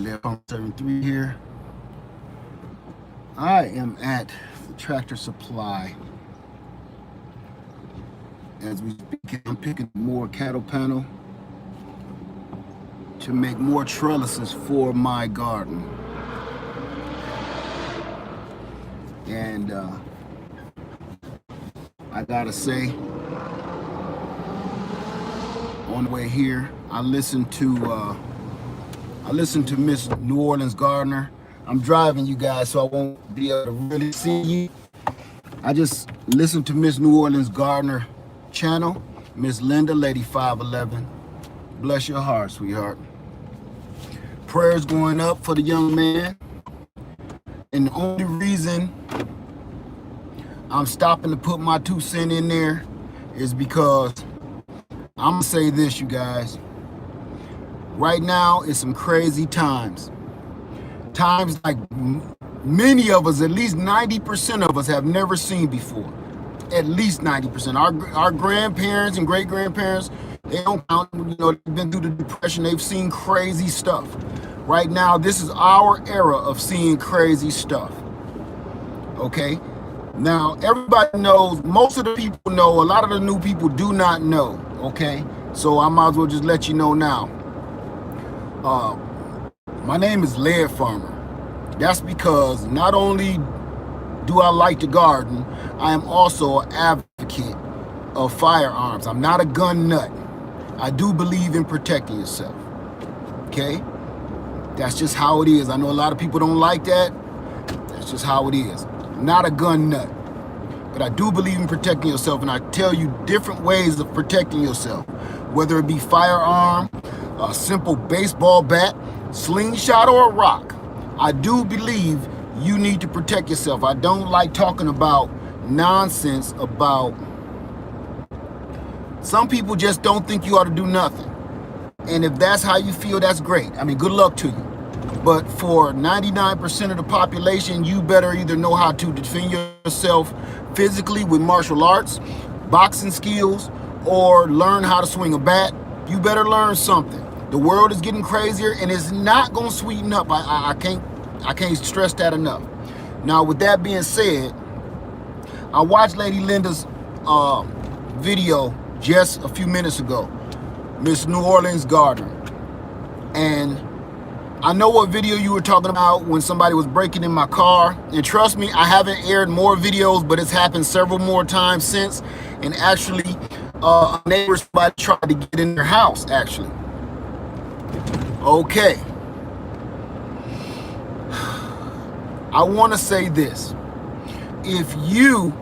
Left on 73 here. I am at the Tractor Supply. As we speak, I'm picking more cattle panel to make more trellises for my garden. And I gotta say, on the way here, I listened to Miss New Orleans Gardener. I'm driving, you guys, so I won't be able to really see you. I just listened to Miss New Orleans Gardener channel, Miss Linda, Lady 511. Bless your heart, sweetheart. Prayers going up for the young man. And the only reason I'm stopping to put my 2 cents in there is because I'm gonna say this, you guys. Right now, it's some crazy times. Times like many of us, at least 90% of us, have never seen before. At least 90%. Our grandparents and great-grandparents, they don't count. You know, they've been through the Depression. They've seen crazy stuff. Right now, this is our era of seeing crazy stuff. Okay? Now, everybody knows, most of the people know, a lot of the new people do not know. Okay? So I might as well just let you know now. My name is Lead Farmer. That's because not only do I like to garden, I am also an advocate of firearms. I'm not a gun nut. I do believe in protecting yourself. Okay? That's just how it is. I know a lot of people don't like that. That's just how it is. I'm not a gun nut. But I do believe in protecting yourself, and I tell you different ways of protecting yourself. Whether it be firearm, a simple baseball bat, slingshot, or a rock. I do believe you need to protect yourself. I don't like talking about nonsense about, some people just don't think you ought to do nothing. And if that's how you feel, that's great. I mean, good luck to you. But for 99% of the population, you better either know how to defend yourself physically with martial arts, boxing skills, or learn how to swing a bat. You better learn something. The world is getting crazier, and it's not gonna sweeten up. I can't stress that enough. Now, with that being said, I watched Lady Linda's video just a few minutes ago, Miss New Orleans Gardener, and I know what video you were talking about when somebody was breaking in my car. And trust me, I haven't aired more videos, but it's happened several more times since. And actually, a neighbor, somebody tried to get in their house, actually. Okay. I want to say this. If you,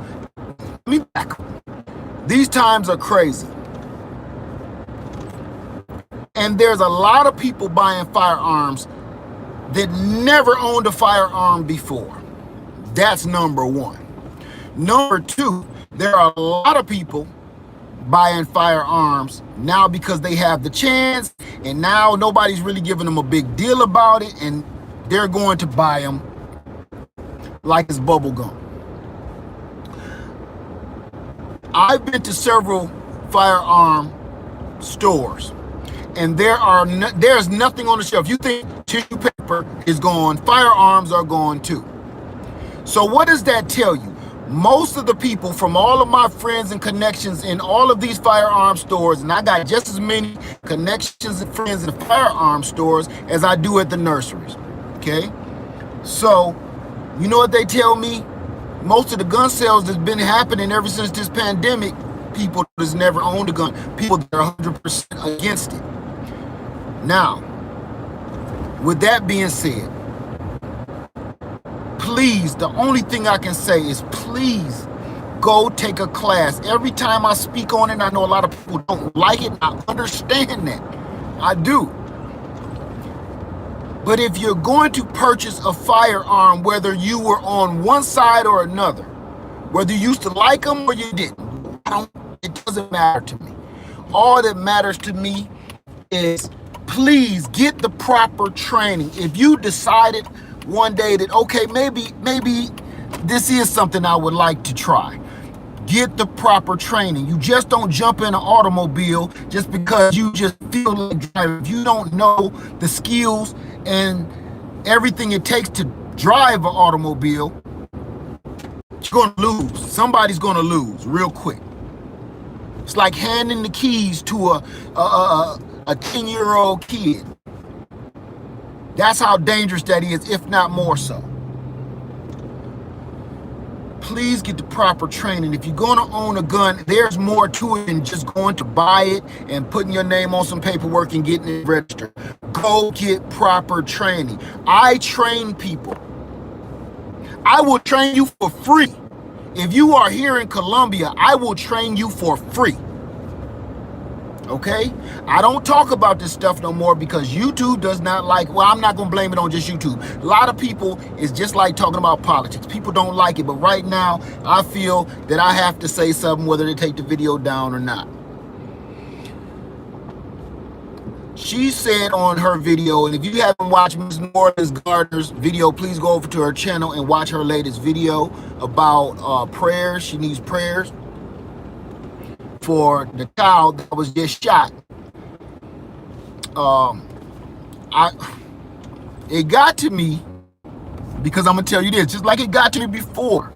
let me back. These times are crazy. And there's a lot of people buying firearms that never owned a firearm before. That's number one. Number two, there are a lot of people buying firearms now because they have the chance, and now nobody's really giving them a big deal about it, and they're going to buy them like it's bubble gum. I've been to several firearm stores, and there's nothing on the shelf. You think tissue paper is gone, firearms are gone too. So what does that tell you? Most of the people from all of my friends and connections in all of these firearm stores, and I got just as many connections and friends in the firearm stores as I do at the nurseries, okay? So, you know what they tell me? Most of the gun sales that's been happening ever since this pandemic, people that's never owned a gun, people that are 100% against it. Now, with that being said, please, the only thing I can say is please go take a class. Every time I speak on it, I know a lot of people don't like it. I understand that. I do. But if you're going to purchase a firearm, whether you were on one side or another, whether you used to like them or you didn't, it doesn't matter to me. All that matters to me is please get the proper training. If you decided one day that, okay, maybe this is something I would like to try, get the proper training. You just don't jump in an automobile just because you just feel like driving. If you don't know the skills and everything it takes to drive an automobile, you're going to lose. Somebody's going to lose real quick. It's like handing the keys to a 10-year-old kid. That's how dangerous that is, if not more so. Please get the proper training. If you're going to own a gun, there's more to it than just going to buy it and putting your name on some paperwork and getting it registered. Go get proper training. I train people. I will train you for free. If you are here in Colombia, I will train you for free. Okay? I don't talk about this stuff no more because YouTube does not like, well, I'm not going to blame it on just YouTube. A lot of people is just like talking about politics. People don't like it, but right now I feel that I have to say something whether they take the video down or not. She said on her video, and if you haven't watched Ms. New Orleans Gardner's video, please go over to her channel and watch her latest video about prayers. She needs prayers for the child that was just shot. It got to me because I'm gonna tell you this, just like it got to me before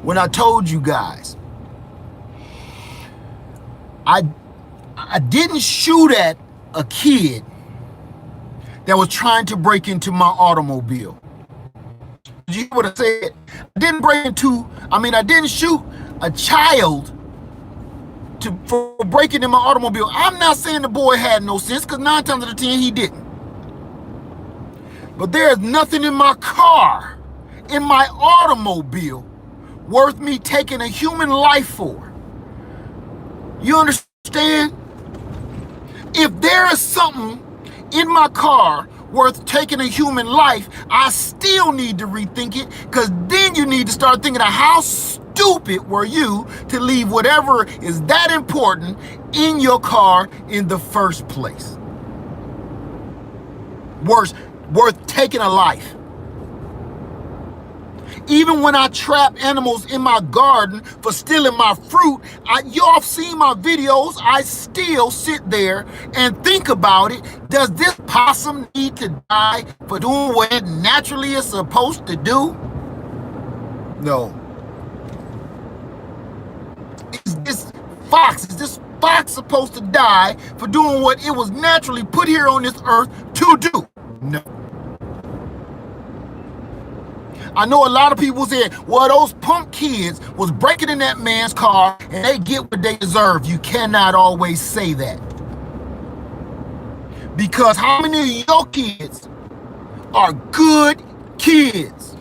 when I told you guys. I didn't shoot at a kid that was trying to break into my automobile. Did you hear what I said? I didn't shoot a child for breaking in my automobile. I'm not saying the boy had no sense, because 9 times out of 10 he didn't. But there's nothing in my car, in my automobile, worth me taking a human life for. You understand? If there is something in my car worth taking a human life, I still need to rethink it, because then you need to start thinking of how stupid were you to leave whatever is that important in your car in the first place. Worth taking a life. Even when I trap animals in my garden for stealing my fruit, y'all have seen my videos, I still sit there and think about it. Does this possum need to die for doing what it naturally is supposed to do? No. Is this fox supposed to die for doing what it was naturally put here on this earth to do? No. I know a lot of people said, well, those punk kids was breaking in that man's car and they get what they deserve. You cannot always say that. Because how many of your kids are good kids?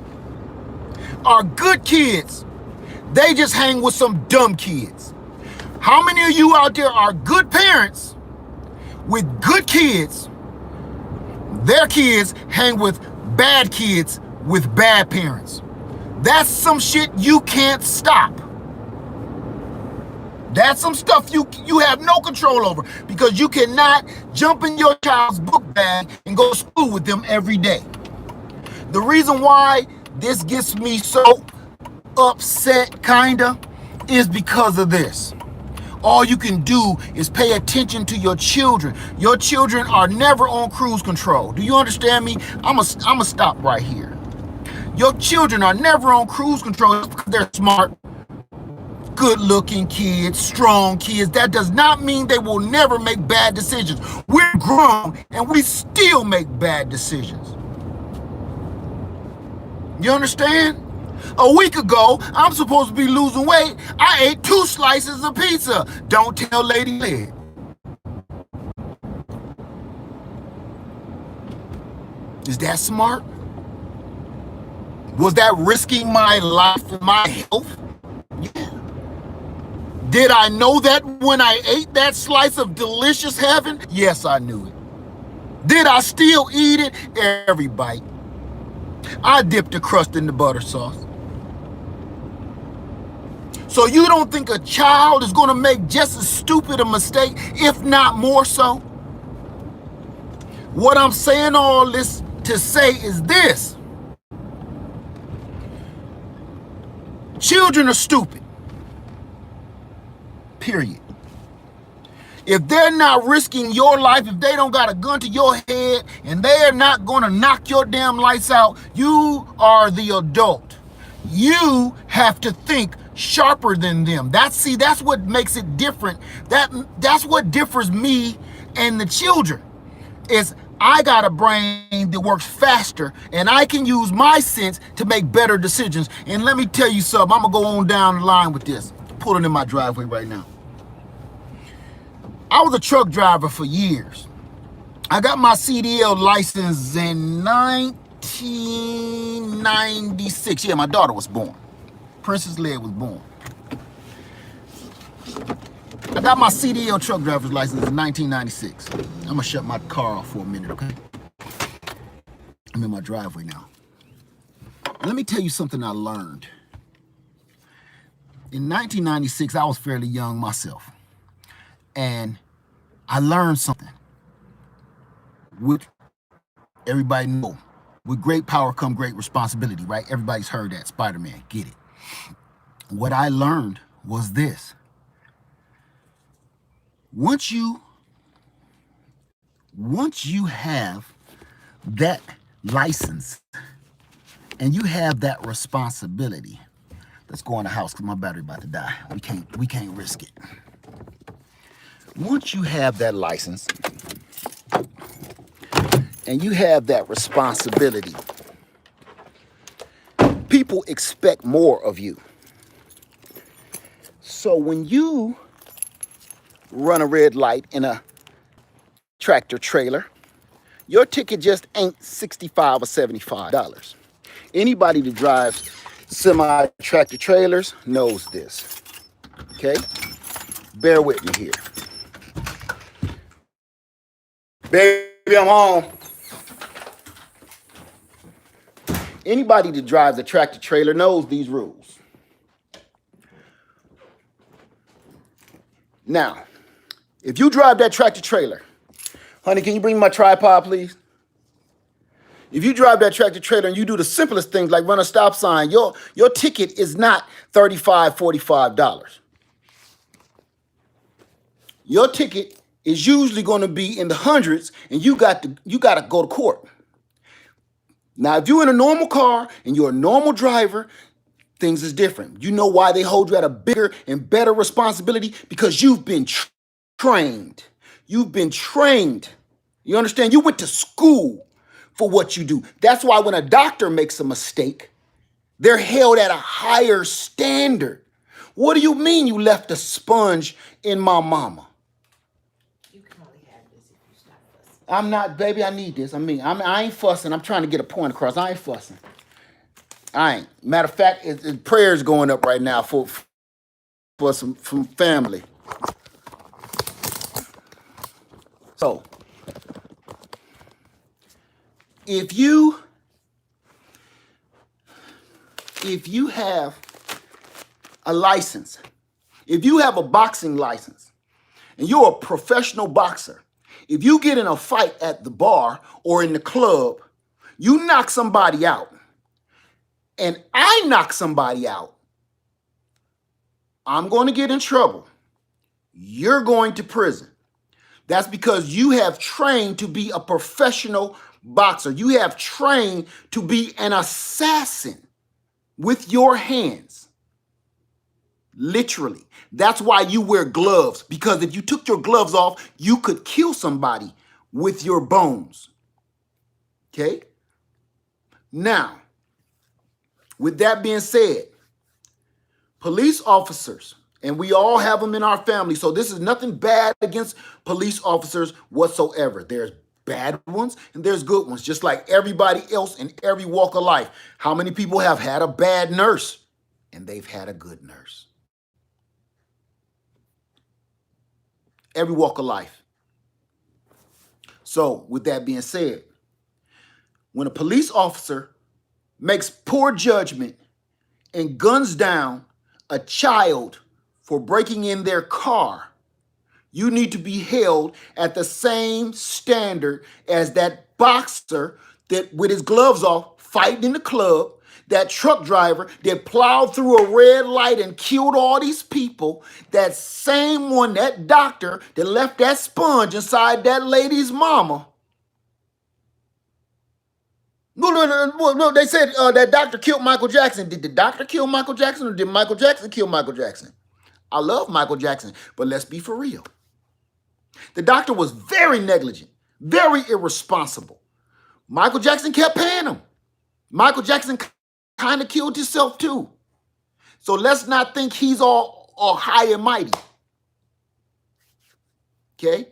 Are good kids? They just hang with some dumb kids. How many of you out there are good parents with good kids? Their kids hang with bad kids with bad parents. That's some shit you can't stop. That's some stuff you have no control over, because you cannot jump in your child's book bag and go to school with them every day. The reason why this gets me so upset, kinda, is because of this. All you can do is pay attention to your children. Your children are never on cruise control. Do you understand me? I'ma stop right here. Your children are never on cruise control just because they're smart, good-looking kids, strong kids. That does not mean they will never make bad decisions. We're grown and we still make bad decisions. You understand? A week ago, I'm supposed to be losing weight. I ate 2 slices of pizza. Don't tell Lady Leg. Is that smart? Was that risking my life and my health? Yeah. Did I know that when I ate that slice of delicious heaven? Yes, I knew it. Did I still eat it? Every bite. I dipped the crust in the butter sauce. So you don't think a child is going to make just as stupid a mistake, if not more so? What I'm saying all this to say is this. Children are stupid. Period. If they're not risking your life, if they don't got a gun to your head and they are not going to knock your damn lights out, you are the adult. You have to think sharper than them. That's what makes it different. That's what differs me and the children. Is I got a brain that works faster and I can use my sense to make better decisions. And let me tell you something, I'm gonna go on down the line with this. Pulling in my driveway right now. I was a truck driver for years. I got my CDL license in 1996. Yeah, my daughter was born. Princess Leia was born. I got my CDL truck driver's license in 1996. I'm gonna shut my car off for a minute, okay? I'm in my driveway now. And let me tell you something I learned. In 1996, I was fairly young myself. And I learned something. With everybody know, with great power come great responsibility, right? Everybody's heard that, Spider-Man, get it. What I learned was this. Once you have that license and you have that responsibility, let's go in the house because my battery about to die. We can't risk it. Once you have that license and you have that responsibility, people expect more of you. So when you run a red light in a tractor trailer, your ticket just ain't $65 or $75. Anybody that drives semi-tractor trailers knows this, okay? Bear with me here. Baby, I'm home. Anybody that drives a tractor trailer knows these rules. Now, if you drive that tractor trailer, honey, can you bring me my tripod, please? If you drive that tractor trailer and you do the simplest things like run a stop sign, your ticket is not $35, $45. Your ticket is usually going to be in the hundreds, and you got to go to court. Now, if you're in a normal car and you're a normal driver, things is different. You know why they hold you at a bigger and better responsibility? Because you've been trained. You've been trained. You understand? You went to school for what you do. That's why when a doctor makes a mistake, they're held at a higher standard. What do you mean you left a sponge in my mama? You can only have this if you stop fussing. I'm not, baby, I need this. I ain't fussing. I'm trying to get a point across. I ain't fussing. I ain't. Matter of fact, prayers going up right now for some family. So, if you have a license, if you have a boxing license, and you're a professional boxer, if you get in a fight at the bar or in the club, you knock somebody out, and I knock somebody out, I'm going to get in trouble. You're going to prison. That's because you have trained to be a professional boxer. You have trained to be an assassin with your hands. Literally. That's why you wear gloves, because if you took your gloves off, you could kill somebody with your bones. Okay? Now, with that being said, police officers, and we all have them in our family, so this is nothing bad against police officers whatsoever. There's bad ones and there's good ones, just like everybody else in every walk of life. How many people have had a bad nurse and they've had a good nurse? Every walk of life. So with that being said, when a police officer makes poor judgment and guns down a child for breaking in their car, you need to be held at the same standard as that boxer that with his gloves off fighting in the club that truck driver that plowed through a red light and killed all these people, that same one, that doctor that left that sponge inside that lady's mama. No, they said that doctor killed Michael Jackson. Did the doctor kill Michael Jackson, or did Michael Jackson kill Michael Jackson? I love Michael Jackson, but let's be for real. The doctor was very negligent, very irresponsible. Michael Jackson kept paying him. Michael Jackson kind of killed himself too. So let's not think he's all high and mighty. Okay?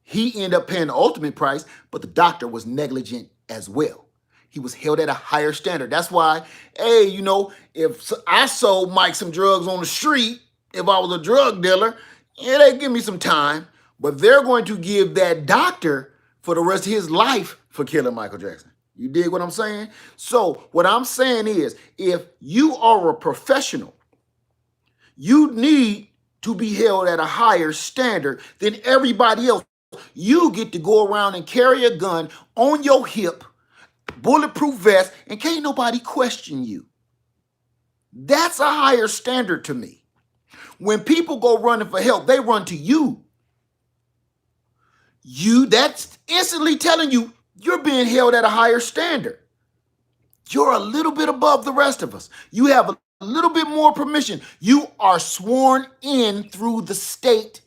He ended up paying the ultimate price, but the doctor was negligent as well. He was held at a higher standard. That's why, hey, you know, if I sold Mike some drugs on the street, if I was a drug dealer, yeah, they give me some time, but they're going to give that doctor for the rest of his life for killing Michael Jackson. You dig what I'm saying? So what I'm saying is, if you are a professional, you need to be held at a higher standard than everybody else. You get to go around and carry a gun on your hip, bulletproof vest, and can't nobody question you. That's a higher standard to me. When people go running for help, they run to you. That's instantly telling you you're being held at a higher standard. You're a little bit above the rest of us. You have a little bit more permission. You are sworn in through the state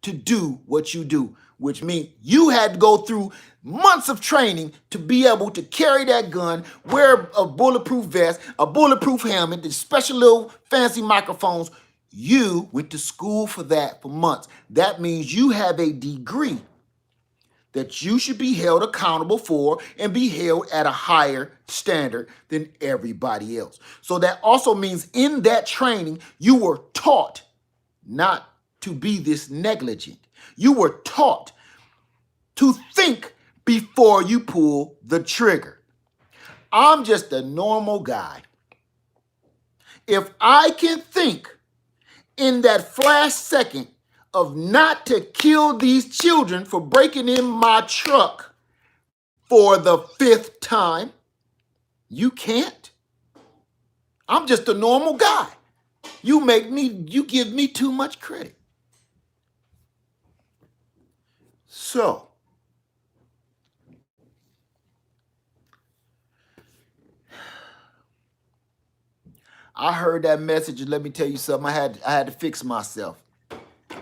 to do what you do, which means you had to go through months of training to be able to carry that gun, wear a bulletproof vest, a bulletproof helmet, the special little fancy microphones. You went to school for that for months. That means you have a degree that you should be held accountable for and be held at a higher standard than everybody else. So that also means in that training, you were taught not to be this negligent. You were taught to think before you pull the trigger. I'm just a normal guy. If I can think in that flash second of not to kill these children for breaking in my truck for the 5th time, you can't. I'm just a normal guy. You give me too much credit. So, I heard that message, and let me tell you something. I had to fix myself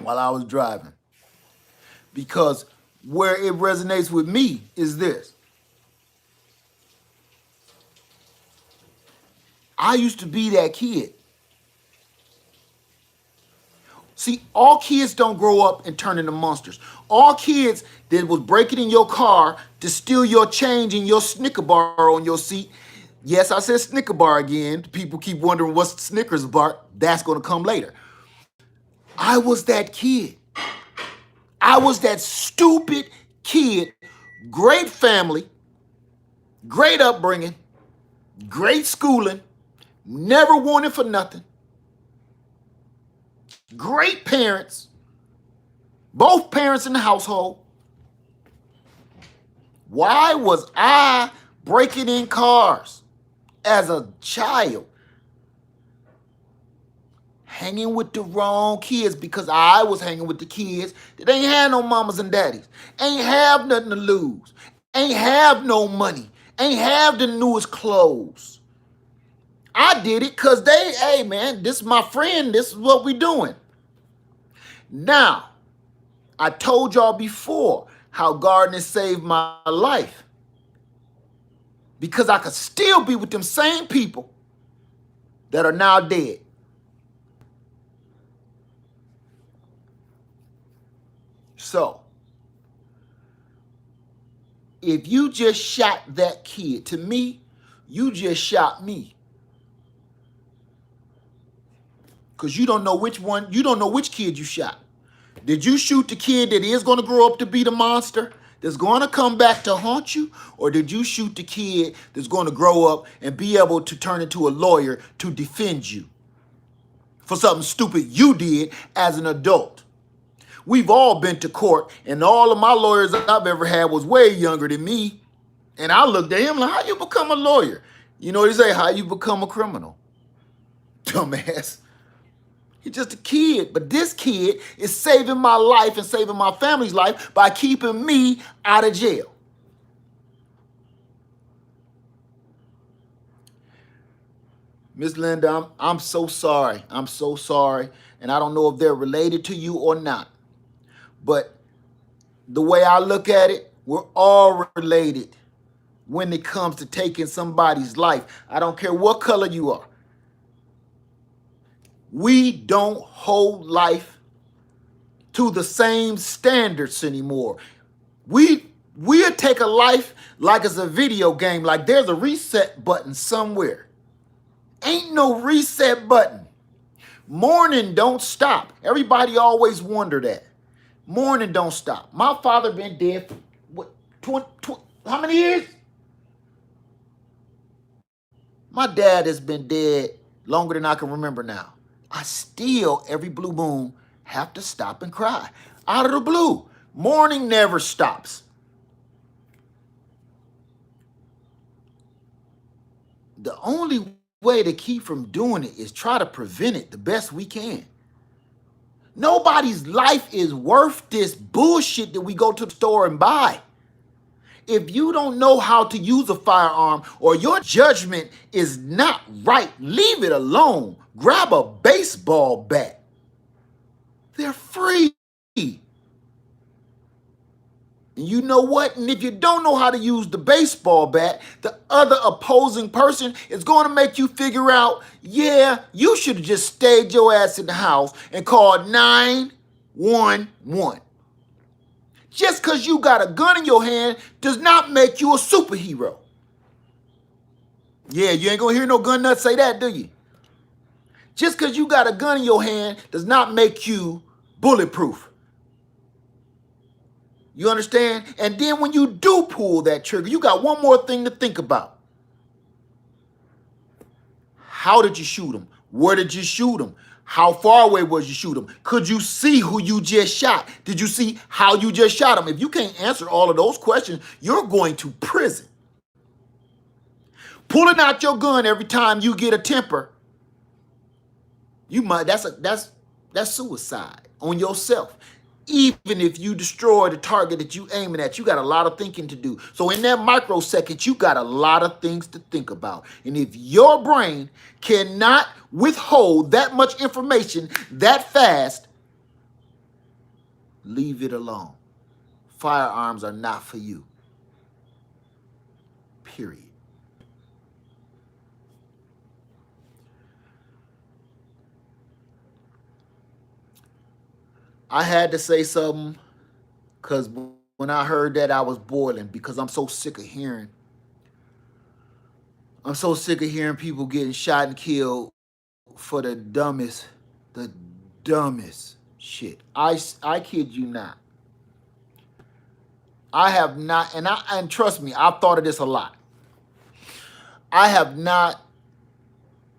while I was driving, because where it resonates with me is this. I used to be that kid. See, all kids don't grow up and turn into monsters. All kids that was breaking in your car to steal your change and your Snicker bar on your seat. Yes, I said Snicker bar again. People keep wondering what's Snickers bar. That's going to come later. I was that kid. I was that stupid kid. Great family, great upbringing, great schooling, never wanted for nothing. Great parents, both parents in the household. Why was I breaking in cars as a child? Hanging with the wrong kids, because I was hanging with the kids that ain't had no mamas and daddies, ain't have nothing to lose, ain't have no money, ain't have the newest clothes. I did it because hey man, this is my friend, this is what we doing. Now, I told y'all before how gardening saved my life, because I could still be with them same people that are now dead. So, if you just shot that kid, to me, you just shot me. Because you don't know which kid you shot. Did you shoot the kid that is going to grow up to be the monster that's going to come back to haunt you? Or did you shoot the kid that's going to grow up and be able to turn into a lawyer to defend you for something stupid you did as an adult? We've all been to court, and all of my lawyers I've ever had was way younger than me. And I looked at him like, how you become a lawyer? You know what they say? How you become a criminal? Dumbass. He's just a kid. But this kid is saving my life and saving my family's life by keeping me out of jail. Miss Linda, I'm so sorry. I'm so sorry. And I don't know if they're related to you or not. But the way I look at it, we're all related when it comes to taking somebody's life. I don't care what color you are. We don't hold life to the same standards anymore. We'll take a life like it's a video game, like there's a reset button somewhere. Ain't no reset button. Mourning don't stop. Everybody always wonder that. Mourning don't stop. My father been dead for what, 20, how many years? My dad has been dead longer than I can remember now. I still, every blue moon, have to stop and cry. Out of the blue. Mourning never stops. The only way to keep from doing it is try to prevent it the best we can. Nobody's life is worth this bullshit that we go to the store and buy. If you don't know how to use a firearm or your judgment is not right, leave it alone. Grab a baseball bat. They're free. And you know what? And if you don't know how to use the baseball bat, the other opposing person is going to make you figure out, yeah, you should have just stayed your ass in the house and called 911. Just because you got a gun in your hand does not make you a superhero. Yeah, you ain't going to hear no gun nuts say that, do you? Just because you got a gun in your hand does not make you bulletproof. You understand? And then when you do pull that trigger, you got one more thing to think about. How did you shoot him? Where did you shoot him? How far away was you shoot him? Could you see who you just shot? Did you see how you just shot him? If you can't answer all of those questions, you're going to prison. Pulling out your gun every time you get a temper, you might that's suicide on yourself. Even if you destroy the target that you aiming at, you got a lot of thinking to do. So in that microsecond, you got a lot of things to think about. And if your brain cannot withhold that much information that fast, leave it alone. Firearms are not for you. Period. I had to say something because when I heard that, I was boiling because I'm so sick of hearing. I'm so sick of hearing people getting shot and killed for the dumbest shit. I kid you not. I have not, and trust me, I've thought of this a lot. I have not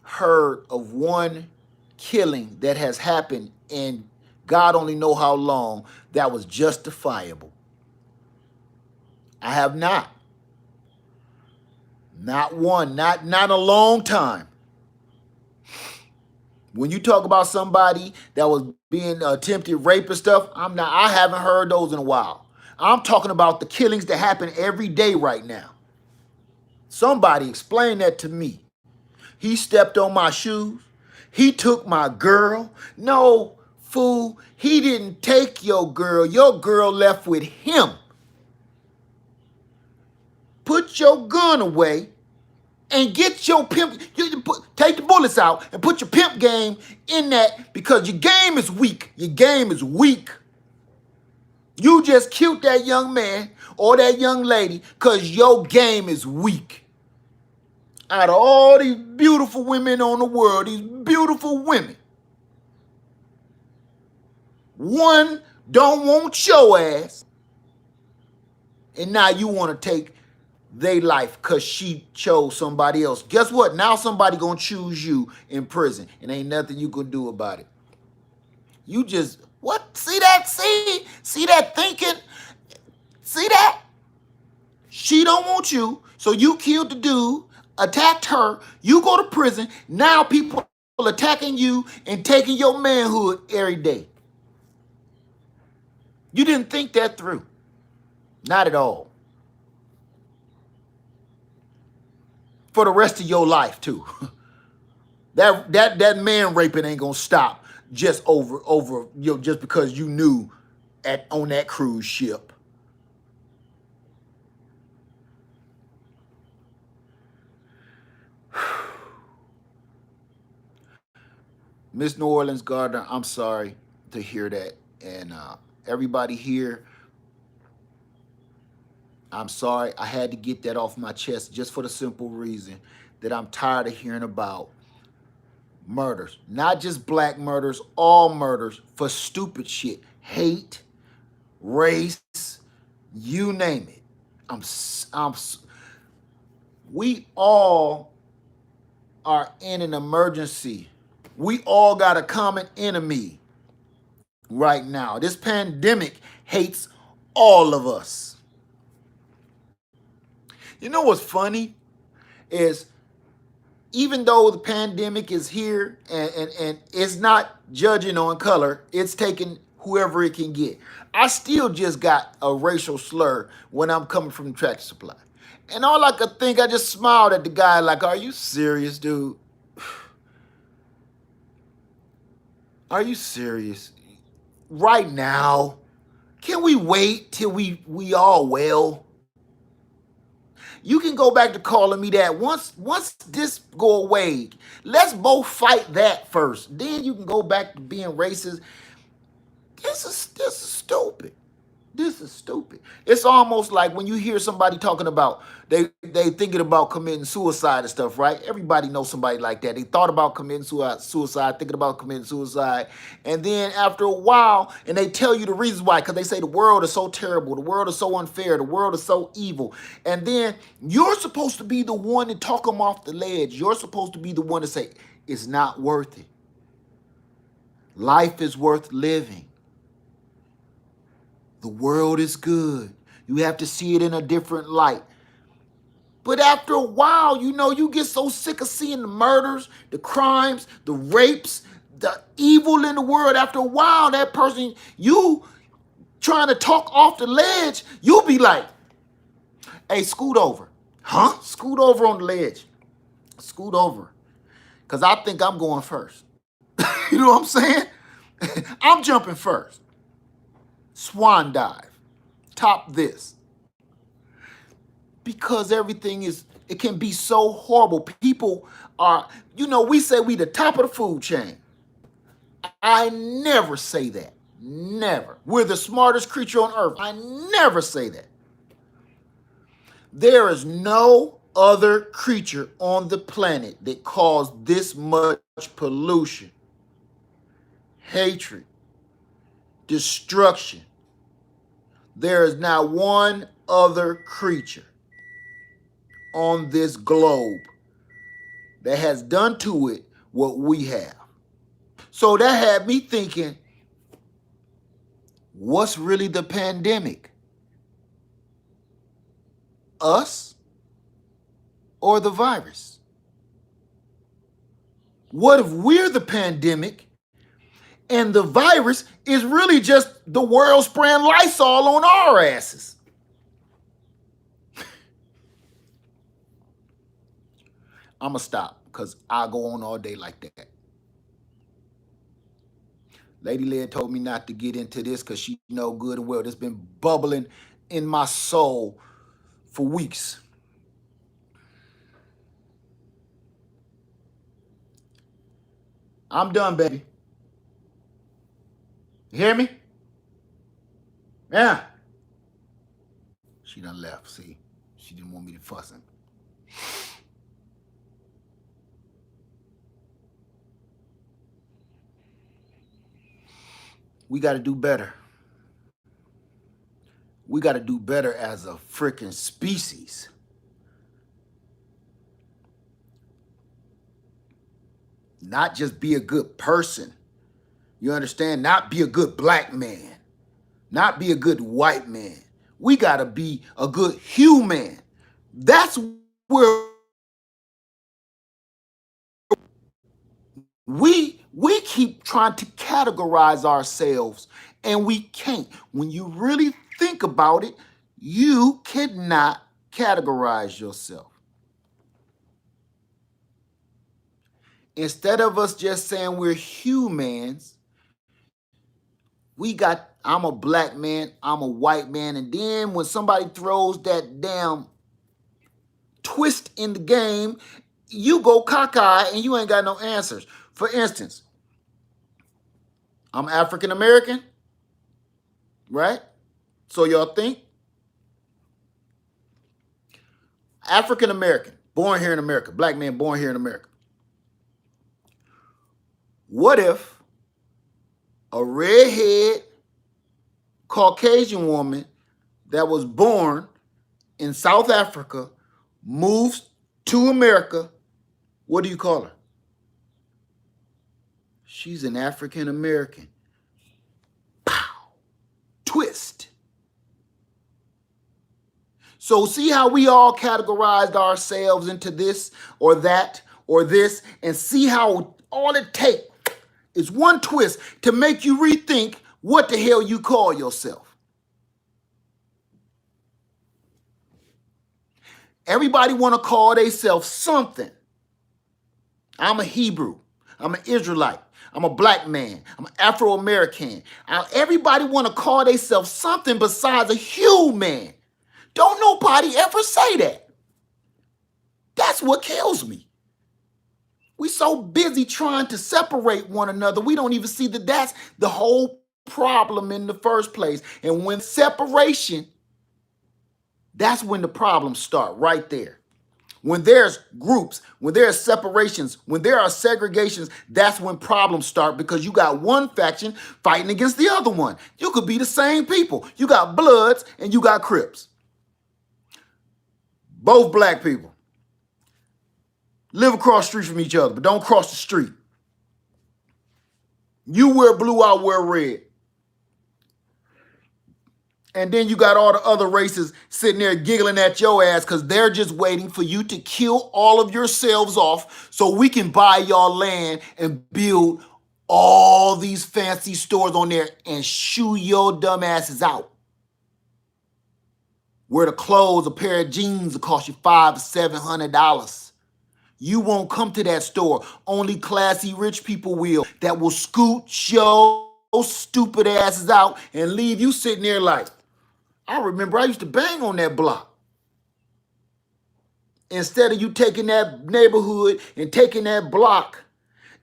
heard of one killing that has happened in God only know how long that was justifiable. I have not. Not one, not a long time. When you talk about somebody that was being attempted rape and stuff, I haven't heard those in a while. I'm talking about the killings that happen every day right now. Somebody explain that to me. He stepped on my shoes. He took my girl. No, fool, he didn't take your girl. Your girl left with him. Put your gun away and get your pimp. Take the bullets out and put your pimp game in that because your game is weak. Your game is weak. You just killed that young man or that young lady because your game is weak. Out of all these beautiful women on the world, these beautiful women, one don't want your ass, and now you want to take their life because she chose somebody else. Guess what? Now somebody gonna choose you in prison, and ain't nothing you can do about it. You just, what? See that? See that thinking? See that? She don't want you, so you killed the dude attacked her. You go to prison. Now people attacking you and taking your manhood every day. You didn't think that through. Not at all. For the rest of your life, too. that man raping ain't gonna stop just just because you knew on that cruise ship. Miss New Orleans Gardner, I'm sorry to hear that. And everybody here, I'm sorry. I had to get that off my chest just for the simple reason that I'm tired of hearing about murders. Not just black murders, all murders for stupid shit. Hate, race, you name it. We all are in an emergency. We all got a common enemy right now. This pandemic hates all of us. You know what's funny is even though the pandemic is here and it's not judging on color, it's taking whoever it can get. I still just got a racial slur when I'm coming from Tractor Supply. And all I could think, I just smiled at the guy like, are you serious, dude? Are you serious? Right now? Can we wait till we all well? You can go back to calling me that once this go away. Let's both fight that first. Then you can go back to being racist. This is stupid. This is stupid. It's almost like when you hear somebody talking about they thinking about committing suicide and stuff, right? Everybody knows somebody like that. They thought about committing suicide, thinking about committing suicide, and then after a while, and they tell you the reasons why, because they say the world is so terrible, the world is so unfair, the world is so evil, and then you're supposed to be the one to talk them off the ledge. You're supposed to be the one to say it's not worth it. Life is worth living. The world is good. You have to see it in a different light. But after a while, you get so sick of seeing the murders, the crimes, the rapes, the evil in the world. After a while, that person, you trying to talk off the ledge, you'll be like, hey, scoot over. Huh? Scoot over on the ledge. Scoot over. Because I think I'm going first. You know what I'm saying? I'm jumping first. Swan dive, top this. Because everything it can be so horrible. People are, we say we the top of the food chain. I never say that. Never. We're the smartest creature on earth. I never say that. There is no other creature on the planet that caused this much pollution, hatred, destruction. There is not one other creature on this globe that has done to it what we have. So that had me thinking, what's really the pandemic? Us or the virus? What if we're the pandemic and the virus is really just the world spraying Lysol on our asses? I'm going to stop because I'll go on all day like that. Lady Leah told me not to get into this because she know good and well it's been bubbling in my soul for weeks. I'm done, baby. You hear me? Yeah. She done left, see? She didn't want me to fuss him. We got to do better. We got to do better as a freaking species. Not just be a good person. You understand? Not be a good black man. Not be a good white man. We got to be a good human. That's where We keep trying to categorize ourselves and we can't. When you really think about it, you cannot categorize yourself. Instead of us just saying we're humans, I'm a black man, I'm a white man, and then when somebody throws that damn twist in the game, you go cockeyed and you ain't got no answers. For instance, I'm African American, right? So y'all think? African American, born here in America, black man born here in America. What if a redhead Caucasian woman that was born in South Africa moves to America? What do you call her? She's an African American. Pow! Twist. So see how we all categorized ourselves into this or that or this, and see how all it takes is one twist to make you rethink what the hell you call yourself. Everybody want to call themselves something. I'm a Hebrew. I'm an Israelite. I'm a black man. I'm Afro-American. Everybody want to call themselves something besides a human. Don't nobody ever say that. That's what kills me. We so busy trying to separate one another, we don't even see that that's the whole problem in the first place. And when separation, that's when the problems start, right there. When there's groups, when there's separations, when there are segregations, that's when problems start, because you got one faction fighting against the other one. You could be the same people. You got Bloods and you got Crips. Both black people. Live across the street from each other, but don't cross the street. You wear blue, I wear red. And then you got all the other races sitting there giggling at your ass because they're just waiting for you to kill all of yourselves off so we can buy y'all land and build all these fancy stores on there and shoo your dumb asses out. Where the clothes, a pair of jeans will cost you $500 to $700. You won't come to that store. Only classy rich people will. That will scoot your stupid asses out and leave you sitting there like, I remember I used to bang on that block. Instead of you taking that neighborhood and taking that block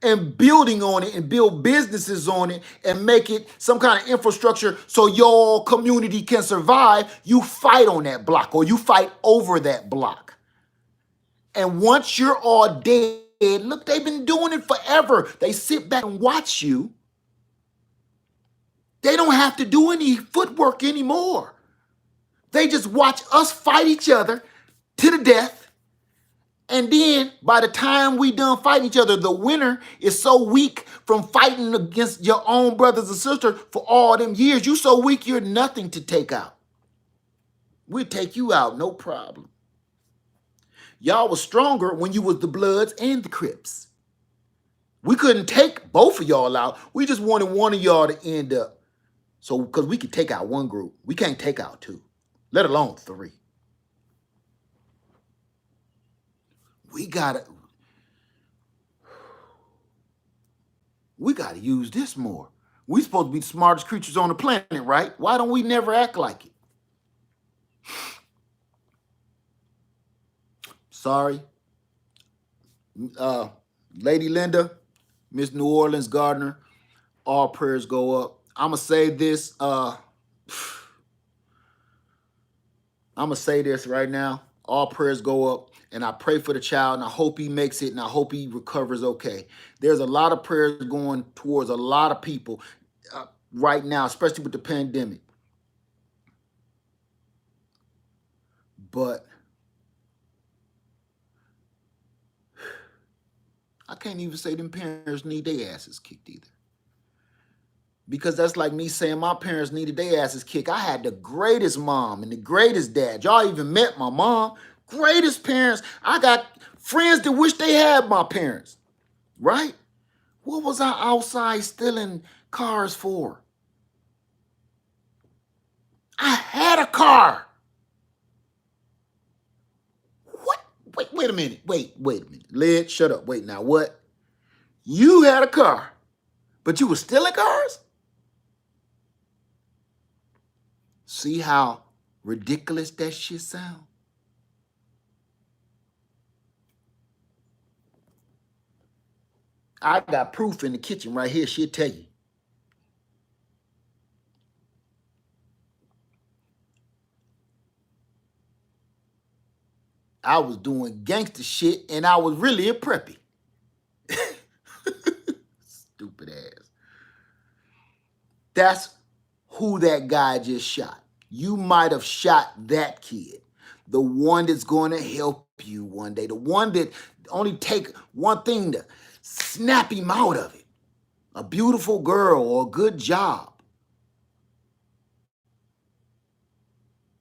and building on it and build businesses on it and make it some kind of infrastructure so your community can survive, you fight on that block or you fight over that block. And once you're all dead, look, they've been doing it forever. They sit back and watch you. They don't have to do any footwork anymore. They just watch us fight each other to the death. And then by the time we done fighting each other, the winner is so weak from fighting against your own brothers and sisters for all them years. You so weak, you're nothing to take out. We'll take you out, no problem. Y'all was stronger when you was the Bloods and the Crips. We couldn't take both of y'all out. We just wanted one of y'all to end up. So, because we could take out one group. We can't take out two, let alone three. We gotta use this more. We supposed to be the smartest creatures on the planet, right? Why don't we never act like it? Sorry. Lady Linda, Miss New Orleans Gardner, all prayers go up. I'ma say this. I'm gonna say this right now. All prayers go up, and I pray for the child, and I hope he makes it, and I hope he recovers okay. There's a lot of prayers going towards a lot of people right now, especially with the pandemic. But I can't even say them parents need their asses kicked either. Because that's like me saying my parents needed their asses kicked. I had the greatest mom and the greatest dad. Y'all even met my mom. Greatest parents. I got friends that wish they had my parents, right? What was I outside stealing cars for? I had a car. What? Wait a minute. Wait a minute. Led, shut up. Wait, now what? You had a car, but you were stealing cars? See how ridiculous that shit sound? I got proof in the kitchen right here. She'll tell you. I was doing gangster shit and I was really a preppy. Stupid ass. That's who that guy just shot. You might have shot that kid. The one that's going to help you one day. The one that only take one thing to snap him out of it. A beautiful girl or a good job.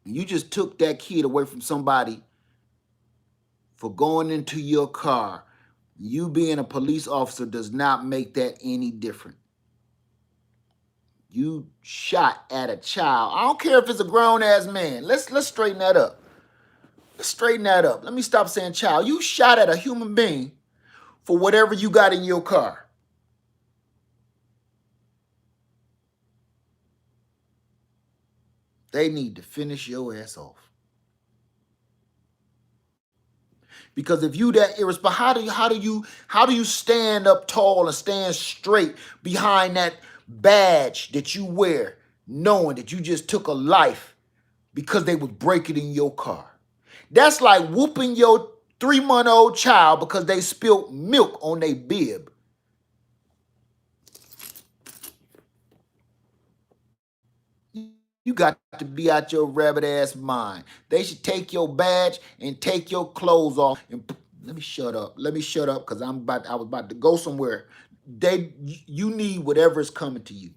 You just took that kid away from somebody for going into your car. You being a police officer does not make that any different. You shot at a child. I don't care if it's a grown-ass man. Let's straighten that up. Let's straighten that up. Let me stop saying child. You shot at a human being for whatever you got in your car. They need to finish your ass off. Because if you that irresponsible, how do you stand up tall and stand straight behind that badge that you wear, knowing that you just took a life because they was breaking in your car? That's like whooping your 3-month-old child because they spilled milk on their bib. You got to be out your rabbit ass mind. They should take your badge and take your clothes off. And let me shut up. Let me shut up because I was about to go somewhere. You need whatever is coming to you.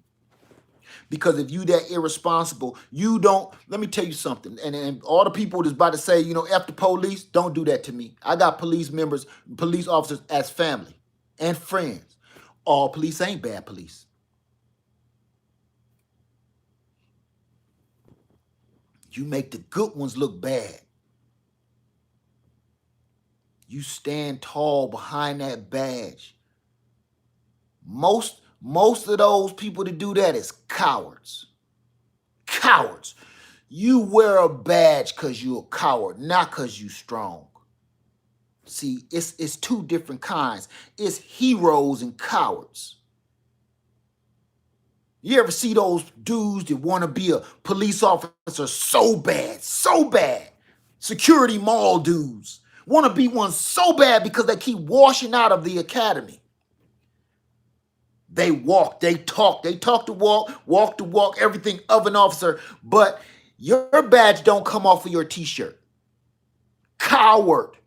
Because if you that irresponsible, you don't, let me tell you something. And all the people that's about to say, F the police, don't do that to me. I got police officers as family and friends. All police ain't bad police. You make the good ones look bad. You stand tall behind that badge. Most of those people that do that is cowards. Cowards. You wear a badge because you're a coward, not because you're strong. See, it's two different kinds. It's heroes and cowards. You ever see those dudes that want to be a police officer so bad? Security mall dudes want to be one so bad because they keep washing out of the academy. They walk, they talk to walk, everything of an officer, but your badge don't come off of your t-shirt. Coward.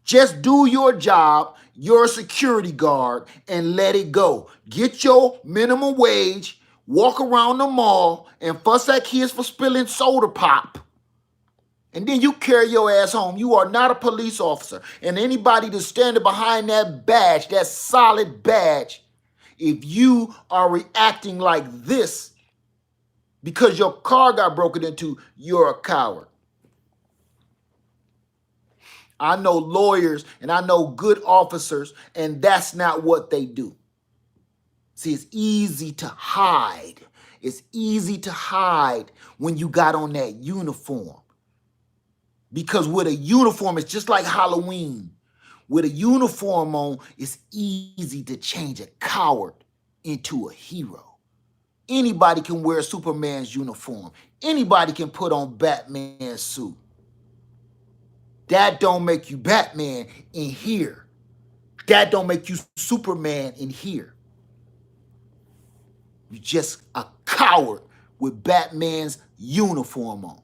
Just do your job, you're a security guard, and let it go. Get your minimum wage, walk around the mall, and fuss at kids for spilling soda pop. And then you carry your ass home. You are not a police officer. And anybody that's standing behind that badge, that solid badge, if you are reacting like this because your car got broken into, you're a coward. I know lawyers and I know good officers, and that's not what they do. See, it's easy to hide. It's easy to hide when you got on that uniform. Because with a uniform, it's just like Halloween. With a uniform on, it's easy to change a coward into a hero. Anybody can wear Superman's uniform. Anybody can put on Batman's suit. That don't make you Batman in here. That don't make you Superman in here. You're just a coward with Batman's uniform on.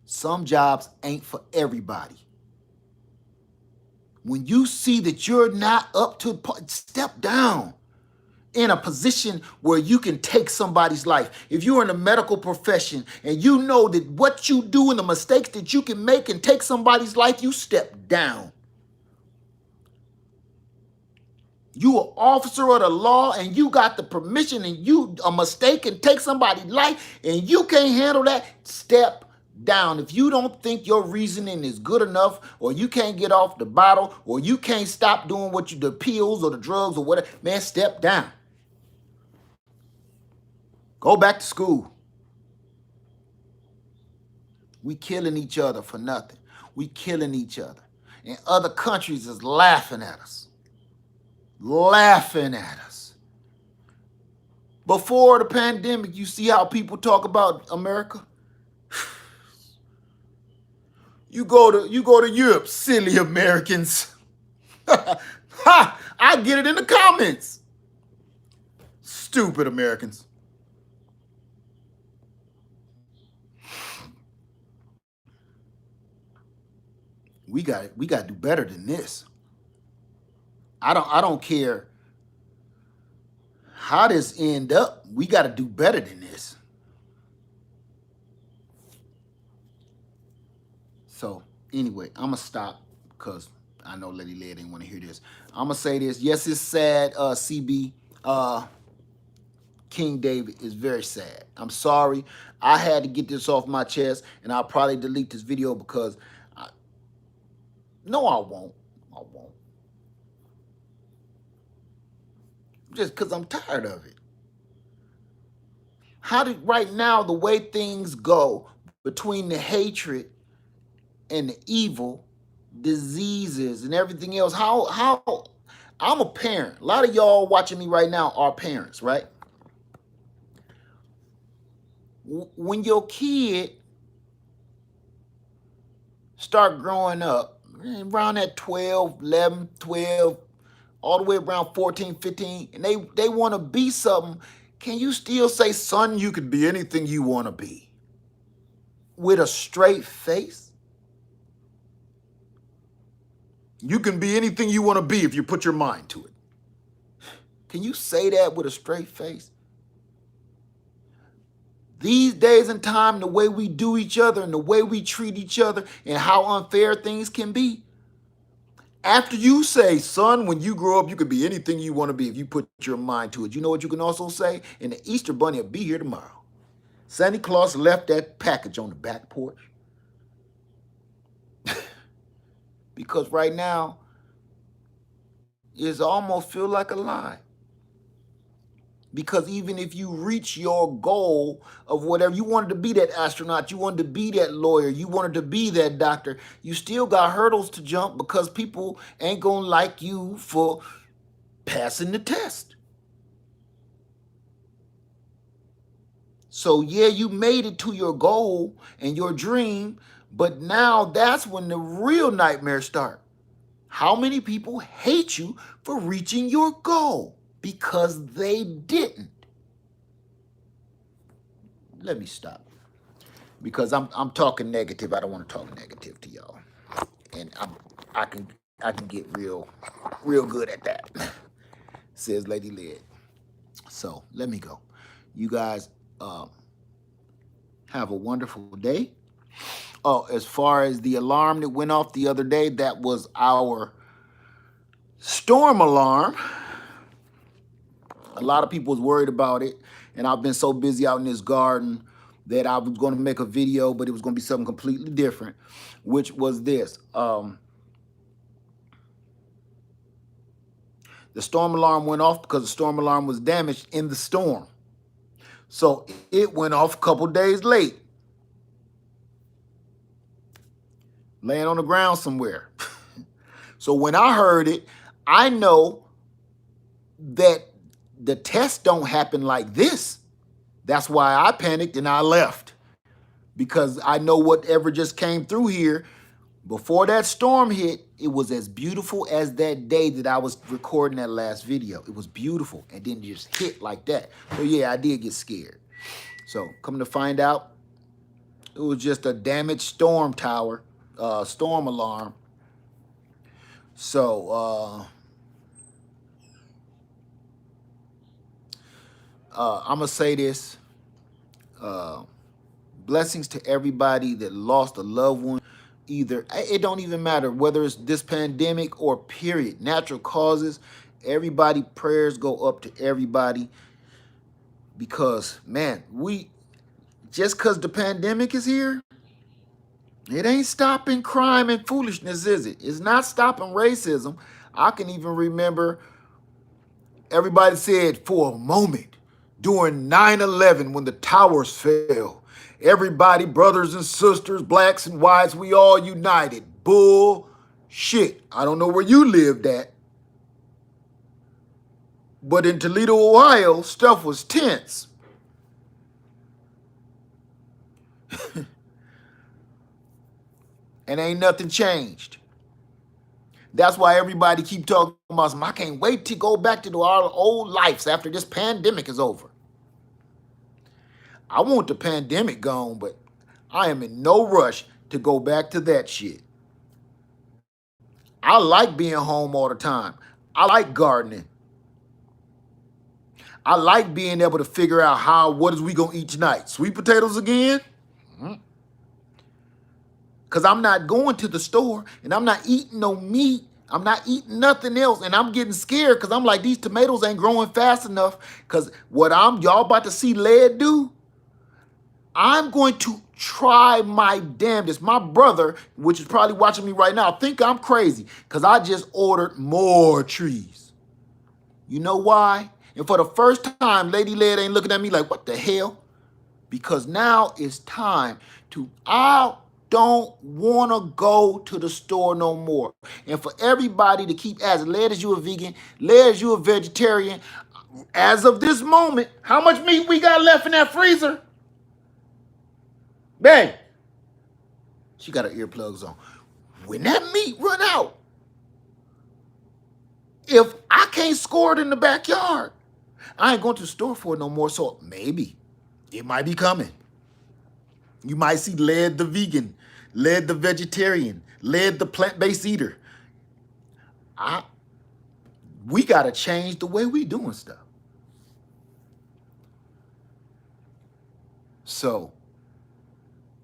Some jobs ain't for everybody. When you see that you're not up to, step down in a position where you can take somebody's life. If you're in the medical profession and you know that what you do and the mistakes that you can make and take somebody's life, you step down. You an officer of the law and you got the permission and you a mistake and take somebody's life and you can't handle that, step down. If you don't think your reasoning is good enough, or you can't get off the bottle, or you can't stop doing what you, the pills or the drugs or whatever, man, step down. Go back to school. We killing each other for nothing. We killing each other. And other countries is laughing at us. Laughing at us. Before the pandemic, you see how people talk about America? You go to Europe, silly Americans. Ha! I get it in the comments. Stupid Americans. We got to do better than this. I don't care how this end up. We got to do better than this. So anyway, I'm gonna stop because I know Lady Lead didn't want to hear this. I'm gonna say this. Yes, it's sad. CB King David is very sad. I'm sorry. I had to get this off my chest, and I'll probably delete this video because no, I won't. I won't. Just because I'm tired of it. Right now, the way things go between the hatred and the evil, diseases and everything else, how I'm a parent. A lot of y'all watching me right now are parents, right? When your kid start growing up, around that 12, 11, 12, all the way around 14, 15, and they want to be something, can you still say, son, you could be anything you want to be? With a straight face? You can be anything you want to be if you put your mind to it. Can you say that with a straight face? These days and time, the way we do each other and the way we treat each other and how unfair things can be. After you say, son, when you grow up, you could be anything you want to be if you put your mind to it. You know what you can also say? And the Easter Bunny will be here tomorrow. Santa Claus left that package on the back porch. Because right now, it almost feel like a lie. Because even if you reach your goal of whatever, you wanted to be that astronaut, you wanted to be that lawyer, you wanted to be that doctor, you still got hurdles to jump because people ain't gonna like you for passing the test. So yeah, you made it to your goal and your dream, but now that's when the real nightmares start. How many people hate you for reaching your goal? Because they didn't. Let me stop. Because I'm talking negative. I don't want to talk negative to y'all. And I can get real good at that. Says Lady Led. So let me go. You guys have a wonderful day. Oh, as far as the alarm that went off the other day, that was our storm alarm. A lot of people was worried about it, and I've been so busy out in this garden that I was going to make a video, but it was going to be something completely different, which was this. The storm alarm went off because the storm alarm was damaged in the storm. So it went off a couple days late. Laying on the ground somewhere. So when I heard it, I know that the tests don't happen like this. That's why I panicked and I left. Because I know whatever just came through here, before that storm hit, it was as beautiful as that day that I was recording that last video. It was beautiful and then just hit like that. So yeah, I did get scared. So come to find out, it was just a damaged storm tower, storm alarm. So, I'm gonna say this. Uh, Blessings to everybody that lost a loved one. Either it don't even matter whether it's this pandemic or period, natural causes. Everybody prayers go up to everybody because man, we just because the pandemic is here, it ain't stopping crime and foolishness, is it? It's not stopping racism. I can even remember everybody said for a moment during 9/11 when the towers fell, everybody, brothers and sisters, blacks and whites, we all united. Bull shit. I don't know where you lived at, but in Toledo, Ohio, stuff was tense. And ain't nothing changed. That's why everybody keep talking about some, I can't wait to go back to our old lives after this pandemic is over. I want the pandemic gone, but I am in no rush to go back to that shit. I like being home all the time. I like gardening. I like being able to figure out what is we gonna eat tonight? Sweet potatoes again? Because I'm not going to the store and I'm not eating no meat. I'm not eating nothing else. And I'm getting scared because I'm like, these tomatoes ain't growing fast enough. Because what y'all about to see Led do, I'm going to try my damnedest. My brother, which is probably watching me right now, think I'm crazy because I just ordered more trees. You know why? And for the first time, Lady Led ain't looking at me like, what the hell? Because now it's time to, I don't want to go to the store no more. And for everybody to keep asking, Led, is you a vegan? Led, is you a vegetarian? As of this moment, how much meat we got left in that freezer? Bang. She got her earplugs on. When that meat run out, if I can't score it in the backyard, I ain't going to the store for it no more. So maybe it might be coming. You might see Led the vegan, Led the vegetarian, Led the plant-based eater. We got to change the way we doing stuff. So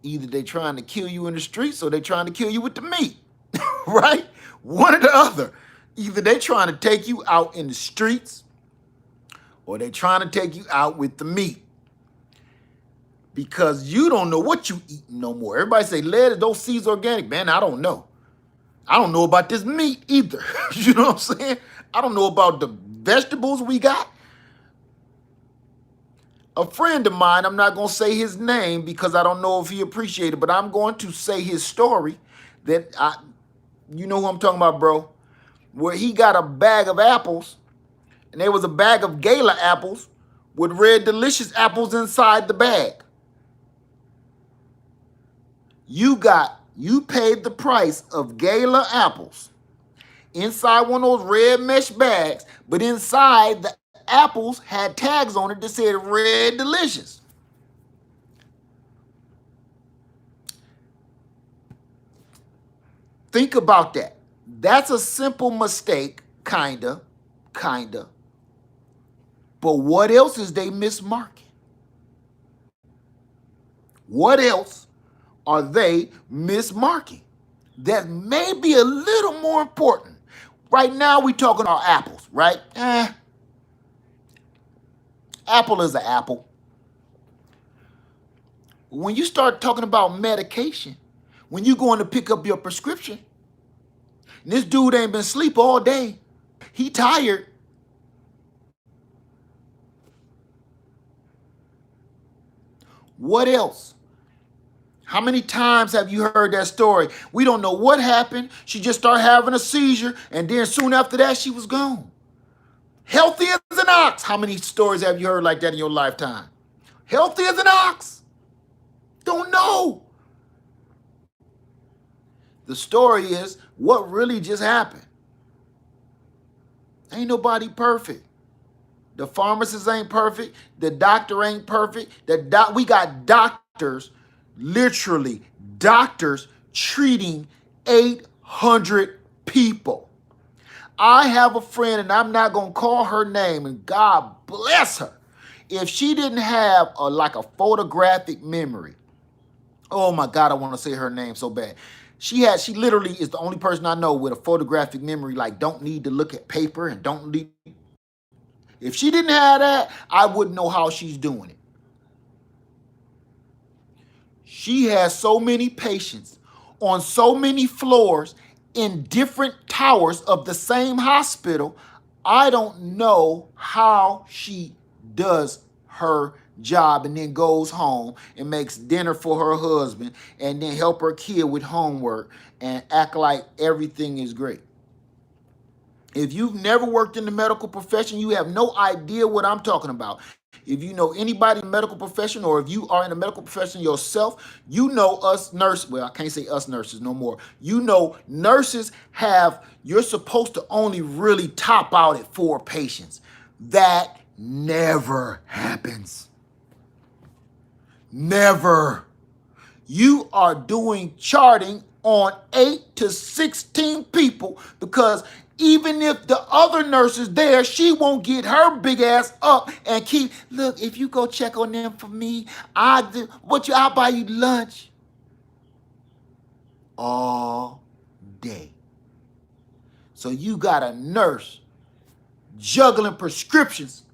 either they trying to kill you in the streets or they trying to kill you with the meat, right? One or the other. Either they trying to take you out in the streets or they trying to take you out with the meat. Because you don't know what you eating no more. Everybody say, Led, those seeds organic. Man, I don't know. I don't know about this meat either. You know what I'm saying? I don't know about the vegetables we got. A friend of mine, I'm not going to say his name because I don't know if he appreciated it, but I'm going to say his story you know who I'm talking about, bro, where he got a bag of apples and there was a bag of Gala apples with Red Delicious apples inside the bag. You paid the price of Gala apples inside one of those red mesh bags, but inside the apples had tags on it that said Red Delicious. Think about that. That's a simple mistake, kinda. But what else is they mismarking? What else are they mismarking that may be a little more important? Right now we talking about apples, right? Apple is an apple. When you start talking about medication, when you going to pick up your prescription, and this dude ain't been asleep all day, he tired. What else? How many times have you heard that story? We don't know what happened. She just started having a seizure, and then soon after that, she was gone. Healthy as an ox. How many stories have you heard like that in your lifetime? Healthy as an ox. Don't know. The story is what really just happened. Ain't nobody perfect. The pharmacist ain't perfect. The doctor ain't perfect. We got doctors, literally doctors treating 800 people. I have a friend, and I'm not going to call her name, and God bless her. if she didn't have like a photographic memory, oh my God, I want to say her name so bad. She literally is the only person I know with a photographic memory, like don't need to look at paper and don't need. If she didn't have that, I wouldn't know how she's doing it. She has so many patients on so many floors in different towers of the same hospital. I don't know how she does her job and then goes home and makes dinner for her husband and then help her kid with homework and act like everything is great. If you've never worked in the medical profession, you have no idea what I'm talking about. If you know anybody in the medical profession, or if you are in the medical profession yourself, you know us nurses. Well, I can't say us nurses no more. You know nurses you're supposed to only really top out at 4 patients. That never happens. Never. You are doing charting on 8 to 16 people, because even if the other nurse is there, she won't get her big ass up and keep, look, if you go check on them for me, I'll buy you lunch. All day. So you got a nurse juggling prescriptions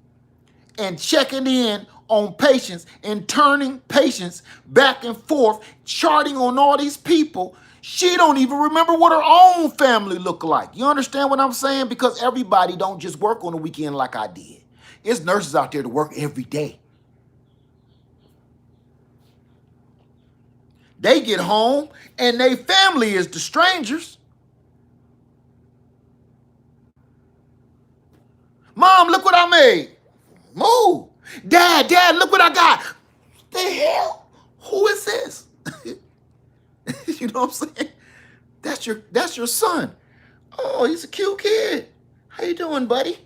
and checking in on patients and turning patients back and forth, charting on all these people. She don't even remember what her own family look like. You understand what I'm saying? Because everybody don't just work on the weekend like I did. It's nurses out there to work every day. They get home and their family is the strangers. Mom, look what I made. Move. Dad, look what I got. The hell? Who is this? You know what I'm saying? That's your son. Oh, he's a cute kid. How you doing, buddy?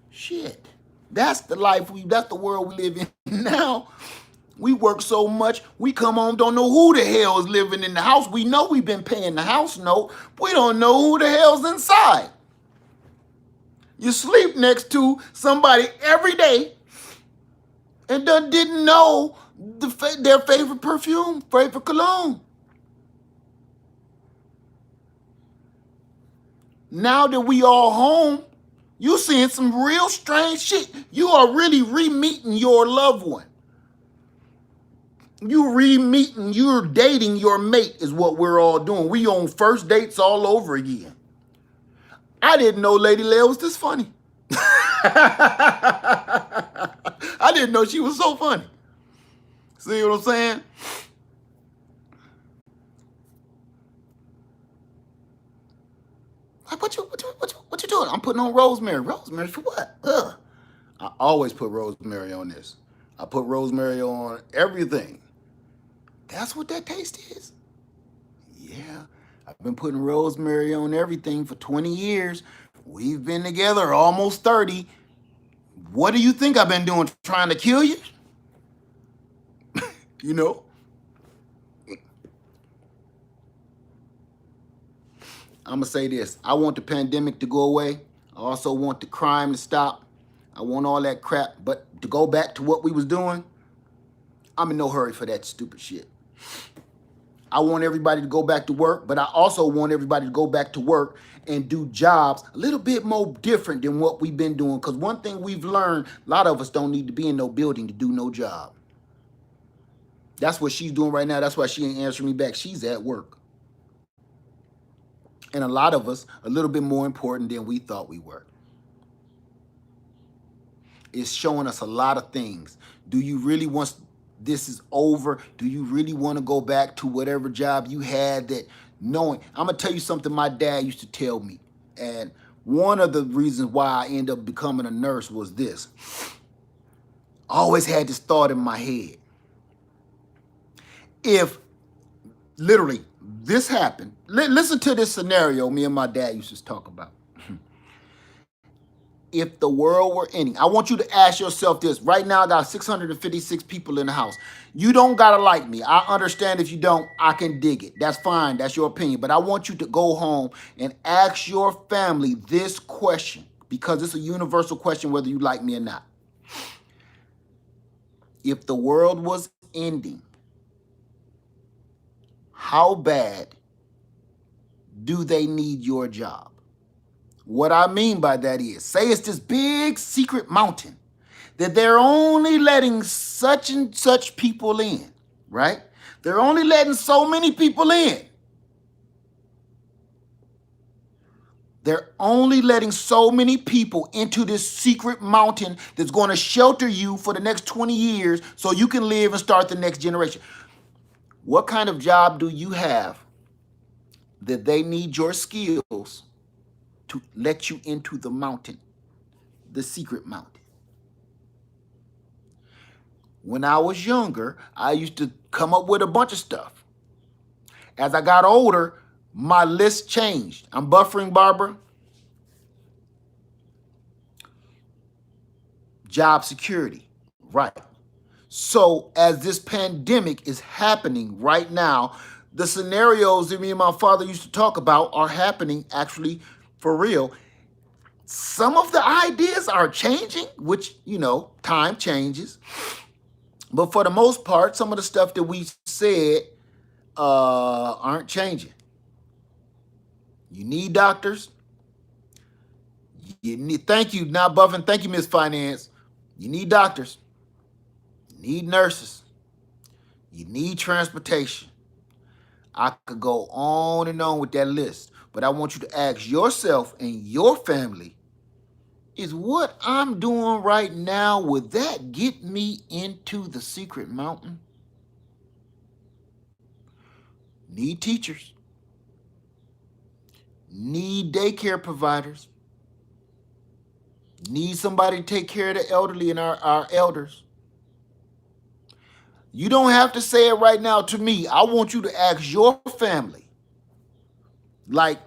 Shit. That's the world we live in now. We work so much, we come home, don't know who the hell is living in the house. We know we've been paying the house note. We don't know who the hell's inside. You sleep next to somebody every day and didn't know their favorite perfume, favorite cologne. Now that we all home, you seeing some real strange shit. You are really re-meeting your loved one. You're dating your mate is what we're all doing. We on first dates all over again. I didn't know Lady Leia was this funny. I didn't know she was so funny. See what I'm saying? Like, what you doing? I'm putting on rosemary. Rosemary for what? Ugh. I always put rosemary on this. I put rosemary on everything. That's what that taste is? Yeah. I've been putting rosemary on everything for 20 years. We've been together almost 30. What do you think I've been doing? Trying to kill you? You know? I'm going to say this. I want the pandemic to go away. I also want the crime to stop. I want all that crap. But to go back to what we was doing, I'm in no hurry for that stupid shit. I want everybody to go back to work, but I also want everybody to go back to work and do jobs a little bit more different than what we've been doing. Because one thing we've learned, a lot of us don't need to be in no building to do no job. That's what she's doing right now. That's why she ain't answering me back. She's at work. And a lot of us, a little bit more important than we thought we were. It's showing us a lot of things. Do you really want this is over? Do you really want to go back to whatever job you had that knowing? I'm going to tell you something my dad used to tell me. And one of the reasons why I ended up becoming a nurse was this. I always had this thought in my head. If literally this happened, listen to this scenario me and my dad used to talk about. If the world were ending, I want you to ask yourself this. Right now, I got 656 people in the house. You don't got to like me. I understand if you don't, I can dig it. That's fine. That's your opinion. But I want you to go home and ask your family this question, because it's a universal question whether you like me or not. if the world was ending, how bad do they need your job? What I mean by that is, say it's this big secret mountain that they're only letting such and such people in, right? They're only letting so many people in. They're only letting so many people into this secret mountain that's going to shelter you for the next 20 years so you can live and start the next generation. What kind of job do you have that they need your skills to let you into the mountain, the secret mountain? When I was younger, I used to come up with a bunch of stuff. As I got older, my list changed. I'm buffering, Barbara. Job security, right. So as this pandemic is happening right now, the scenarios that me and my father used to talk about are happening actually for real. Some of the ideas are changing, which, time changes. But for the most part, some of the stuff that we said aren't changing. You need doctors. Thank you, not buffing. Thank you, Miss Finance. You need doctors. You need nurses. You need transportation. I could go on and on with that list, but I want you to ask yourself and your family, is what I'm doing right now, would that get me into the secret mountain? Need teachers. Need daycare providers. Need somebody to take care of the elderly and our elders. You don't have to say it right now to me. I want you to ask your family. Like,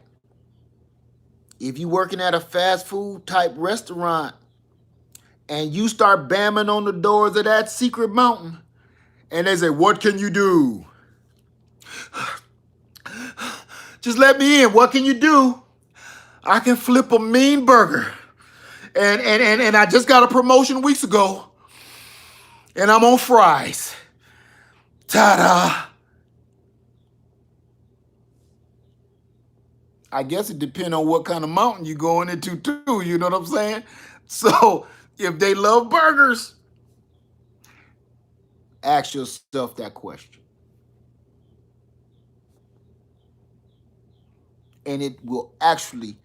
if you're working at a fast food type restaurant and you start bamming on the doors of that secret mountain and they say, what can you do? Just let me in. What can you do? I can flip a mean burger. And I just got a promotion weeks ago. And I'm on fries. Ta-da. I guess it depends on what kind of mountain you're going into too, you know what I'm saying? So if they love burgers, ask yourself that question. And it will actually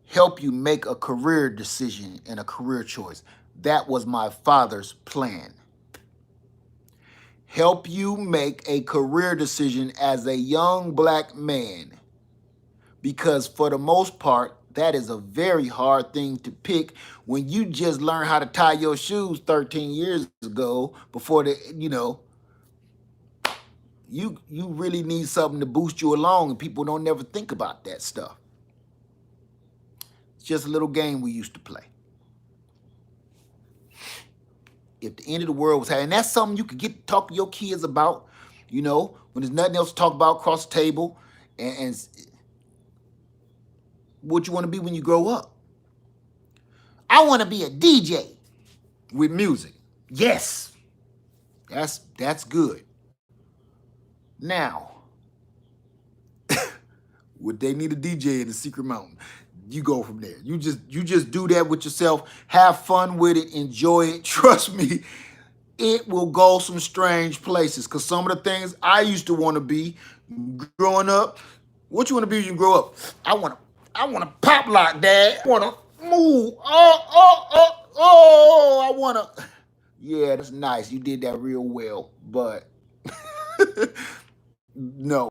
help you make a career decision and a career choice. That was my father's plan. Help you make a career decision as a young black man. Because for the most part, that is a very hard thing to pick when you just learned how to tie your shoes 13 years ago before you really need something to boost you along, and people don't never think about that stuff. It's just a little game we used to play. If the end of the world was happening, and that's something you could get to talk to your kids about, when there's nothing else to talk about across the table, and what you want to be when you grow up. I want to be a DJ with music. Yes, that's good. Now, would they need a DJ in the secret mountain? You go from there. You just do that with yourself. Have fun with it. Enjoy it. Trust me, it will go some strange places. Because some of the things I used to want to be growing up. What you want to be when you grow up? I want to pop lock, Dad. I want to move. I want to. Yeah, that's nice. You did that real well, but no.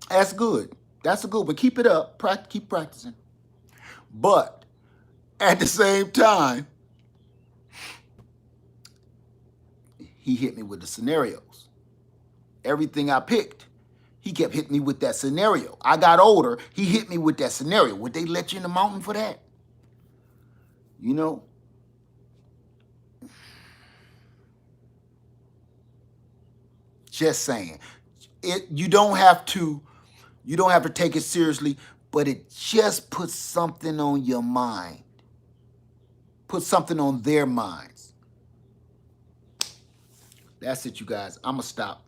That's good. That's a good one. Keep it up. Keep practicing. But at the same time, he hit me with the scenarios. Everything I picked, he kept hitting me with that scenario. I got older, he hit me with that scenario. Would they let you in the mountain for that? Just saying. You don't have to take it seriously, but it just puts something on your mind. Put something on their minds. That's it, you guys. I'm gonna stop.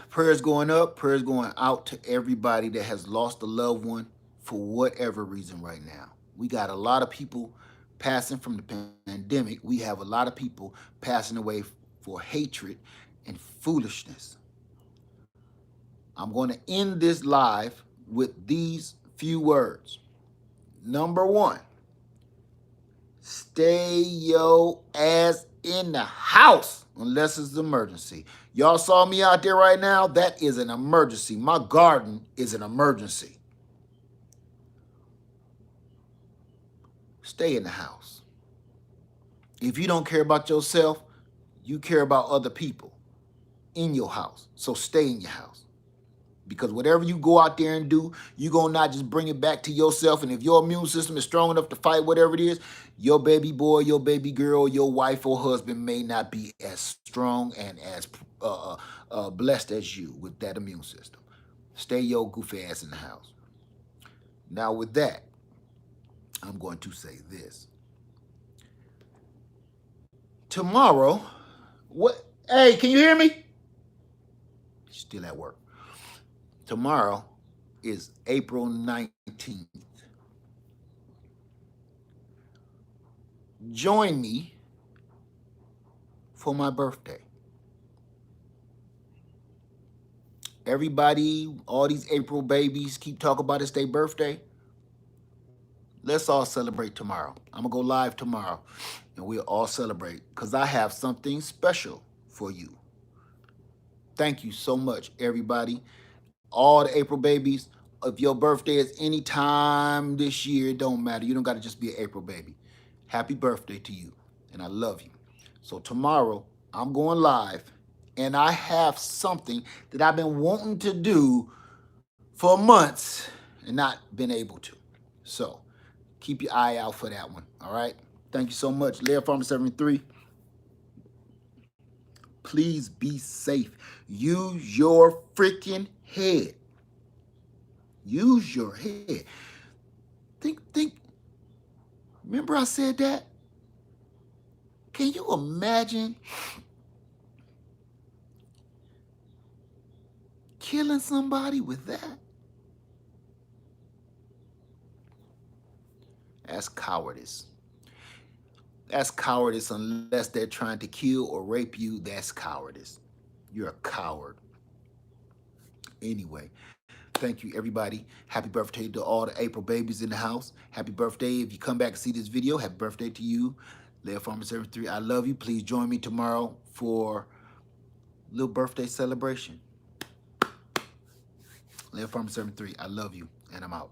Prayers going up, prayers going out to everybody that has lost a loved one for whatever reason right now. We got a lot of people passing from the pandemic. We have a lot of people passing away for hatred and foolishness. I'm going to end this live with these few words. Number one, stay your ass in the house unless it's an emergency. Y'all saw me out there right now? That is an emergency. My garden is an emergency. Stay in the house. If you don't care about yourself, you care about other people in your house. So stay in your house. Because whatever you go out there and do, you're going to not just bring it back to yourself. And if your immune system is strong enough to fight whatever it is, your baby boy, your baby girl, your wife or husband may not be as strong and as blessed as you with that immune system. Stay your goofy ass in the house. Now with that, I'm going to say this. Tomorrow, what? Hey, can you hear me? Still at work. Tomorrow is April 19th. Join me for my birthday. Everybody, all these April babies keep talking about it's their birthday. Let's all celebrate tomorrow. I'm going to go live tomorrow and we'll all celebrate because I have something special for you. Thank you so much, everybody. All the April babies, if your birthday is any time this year, it don't matter. You don't got to just be an April baby. Happy birthday to you, and I love you. So tomorrow, I'm going live, and I have something that I've been wanting to do for months and not been able to. So keep your eye out for that one, all right? Thank you so much. Lair Farmer 73. Please be safe. Use your freaking head. Use your head. Think. Remember I said that? Can you imagine killing somebody with that? That's cowardice. That's cowardice unless they're trying to kill or rape you. That's cowardice. You're a coward. Anyway, thank you, everybody. Happy birthday to all the April babies in the house. Happy birthday. If you come back and see this video, happy birthday to you. Lair Farmer 73, I love you. Please join me tomorrow for a little birthday celebration. Lair Farmer 73, I love you, and I'm out.